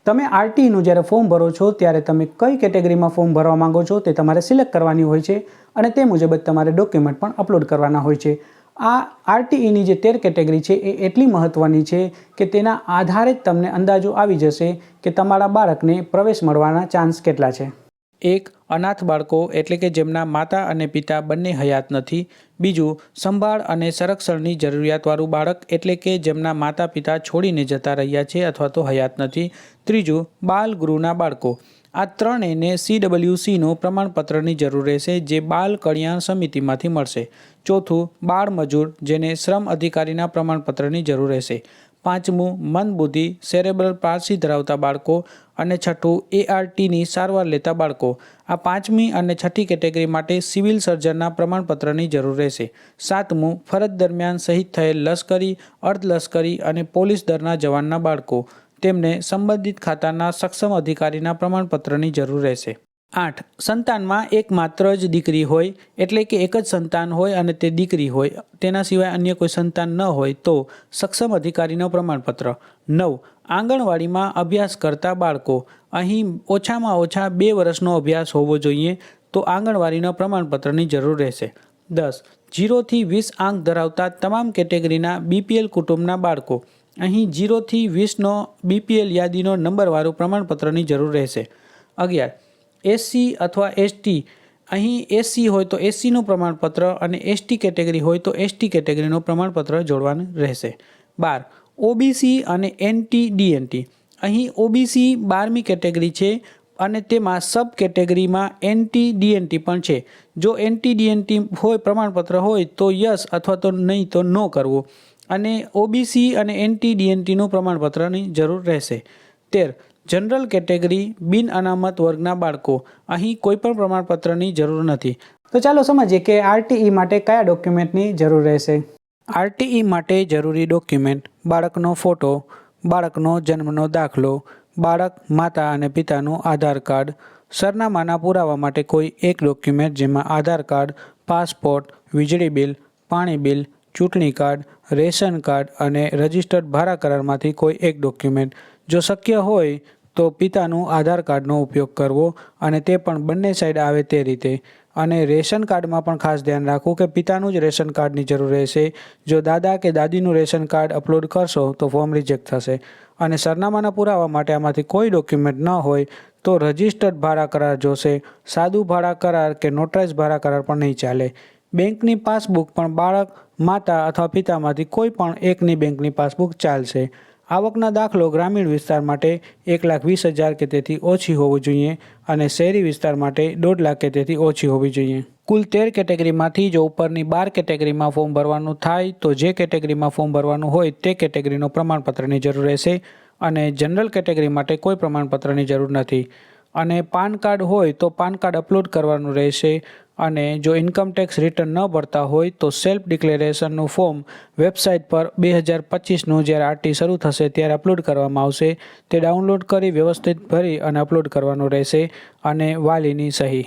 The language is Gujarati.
તમે આરટીઈનું જ્યારે ફોર્મ ભરો છો ત્યારે તમે કઈ કેટેગરીમાં ફોર્મ ભરવા માંગો છો તે તમારે સિલેક્ટ કરવાની હોય છે અને તે મુજબ જ તમારે ડોક્યુમેન્ટ પણ અપલોડ કરવાના હોય છે। આ આરટીઈની જે 13 કેટેગરી છે એ એટલી મહત્ત્વની છે કે તેના આધારે જ તમને અંદાજો આવી જશે કે તમારા બાળકને પ્રવેશ મળવાના ચાન્સ કેટલા છે। એક, અનાથ બાળકો એટલે કે જેમના માતા અને પિતા બંને હયાત નથી। બીજું, સંભાળ અને સંરક્ષણની જરૂરિયાતવાળું બાળક એટલે કે જેમના માતા પિતા છોડીને જતા રહ્યા છે અથવા તો હયાત નથી। ત્રીજું, બાલ ગૃહના બાળકો। આ ત્રણેયને CWCનું પ્રમાણપત્રની જરૂર રહેશે જે બાલ કલ્યાણ સમિતિમાંથી મળશે। ચોથું, બાળ મજૂર જેને શ્રમ અધિકારીના પ્રમાણપત્રની જરૂર રહેશે। પાંચમું, મંદબુદ્ધિ સેરેબ્રલ પાલ્સી ધરાવતા બાળકો અને છઠ્ઠું, ARTની સારવાર લેતા બાળકો। આ પાંચમી અને છઠ્ઠી કેટેગરી માટે સિવિલ સર્જનના પ્રમાણપત્રની જરૂર રહેશે। સાતમું, ફરજ દરમિયાન શહીદ થયેલ લશ્કરી, અર્ધલશ્કરી અને પોલીસ દળના જવાનના બાળકો, તેમને સંબંધિત ખાતાના સક્ષમ અધિકારીના પ્રમાણપત્રની જરૂર રહેશે। 8. સંતાનમાં એકમાત્ર જ દીકરી હોય એટલે કે એક જ સંતાન હોય અને તે દીકરી હોય, તેના સિવાય અન્ય કોઈ સંતાન ન હોય તો સક્ષમ અધિકારીનું પ્રમાણપત્ર। 9. આંગણવાડીમાં અભ્યાસ કરતા બાળકો, અહીં ઓછામાં ઓછા 2 વર્ષનો અભ્યાસ હોવો જોઈએ તો આંગણવાડીના પ્રમાણપત્રની જરૂર રહેશે। 10. 0 થી 20 આંક ધરાવતા તમામ કેટેગરીના BPL કુટુંબના બાળકો, અહીં 0 થી 20નો BPL યાદીનો નંબરવાળું પ્રમાણપત્રની જરૂર રહેશે। 11. SC અથવા ST, અહીં SC હોય તો SCનું પ્રમાણપત્ર અને ST કેટેગરી હોય તો ST કેટેગરીનું પ્રમાણપત્ર જોડવાનું રહેશે। 12. OBC અને NT-DNT, અહીં OBC 12મી કેટેગરી છે અને તેમાં સબ કેટેગરીમાં NT-DNT પણ છે। જો NT-DNT હોય પ્રમાણપત્ર હોય તો યસ અથવા તો નહીં તો નો કરવું અને OBC અને NT-DNTનું પ્રમાણપત્રની જરૂર રહેશે। 13. જનરલ કેટેગરી બિન અનામત વર્ગના બાળકો, અહીં કોઈપણ પ્રમાણપત્રની જરૂર નથી। તો ચાલો સમજીએ કે આરટીઈ માટે કયા ડોક્યુમેન્ટની જરૂર રહેશે। આરટીઈ માટે જરૂરી ડોક્યુમેન્ટ: બાળકનો ફોટો, બાળકનો જન્મનો દાખલો, બાળક માતા અને પિતાનું આધાર કાર્ડ, સરનામાના પુરાવા માટે કોઈ એક ડોક્યુમેન્ટ જેમાં આધાર કાર્ડ, પાસપોર્ટ, વીજળી બિલ, પાણી બિલ, ચૂંટણી કાર્ડ, રેશન કાર્ડ અને રજિસ્ટર્ડ ભાડા કરારમાંથી કોઈ એક ડોક્યુમેન્ટ। જો શક્ય હોય તો પિતાનું આધાર કાર્ડનો ઉપયોગ કરવો અને તે પણ બંને સાઈડ આવે તે રીતે। અને રેશન કાર્ડમાં પણ ખાસ ધ્યાન રાખવું કે પિતાનું જ રેશન કાર્ડની જરૂર રહેશે। જો દાદા કે દાદીનું રેશન કાર્ડ અપલોડ કરશો તો ફોર્મ રિજેક્ટ થશે। અને સરનામાના પુરાવા માટે આમાંથી કોઈ ડોક્યુમેન્ટ ન હોય તો રજિસ્ટર્ડ ભાડા કરાર જોશે। સાદું ભાડા કરાર કે નોટરાઇઝ ભાડા કરાર પણ નહીં ચાલે। બેંકની પાસબુક પણ બાળક, માતા અથવા પિતામાંથી કોઈ પણ એકની બેંકની પાસબુક ચાલશે। આવકના દાખલો ગ્રામીણ વિસ્તાર માટે 1,20,000 કે તેથી ઓછી હોવું જોઈએ અને શહેરી વિસ્તાર માટે 1.5 લાખ કે તેથી ઓછી હોવી જોઈએ। કુલ 13 કેટેગરીમાંથી જો ઉપરની 12 કેટેગરીમાં ફોર્મ ભરવાનું થાય તો જે કેટેગરીમાં ફોર્મ ભરવાનું હોય તે કેટેગરીનું પ્રમાણપત્રની જરૂર રહેશે અને જનરલ કેટેગરી માટે કોઈ પ્રમાણપત્રની જરૂર નથી। અને પાન કાર્ડ હોય તો પાન કાર્ડ અપલોડ કરવાનું રહેશે અને જો ઇન્કમ ટેક્સ રિટર્ન ન ભરતા હોય તો સેલ્ફ ડિક્લેરેશનનું ફોર્મ વેબસાઇટ પર 2025નું જ્યારે આરટી શરૂ થશે ત્યારે અપલોડ કરવામાં આવશે। તે ડાઉનલોડ કરી વ્યવસ્થિત ભરી અને અપલોડ કરવાનું રહેશે અને વાલીની સહી।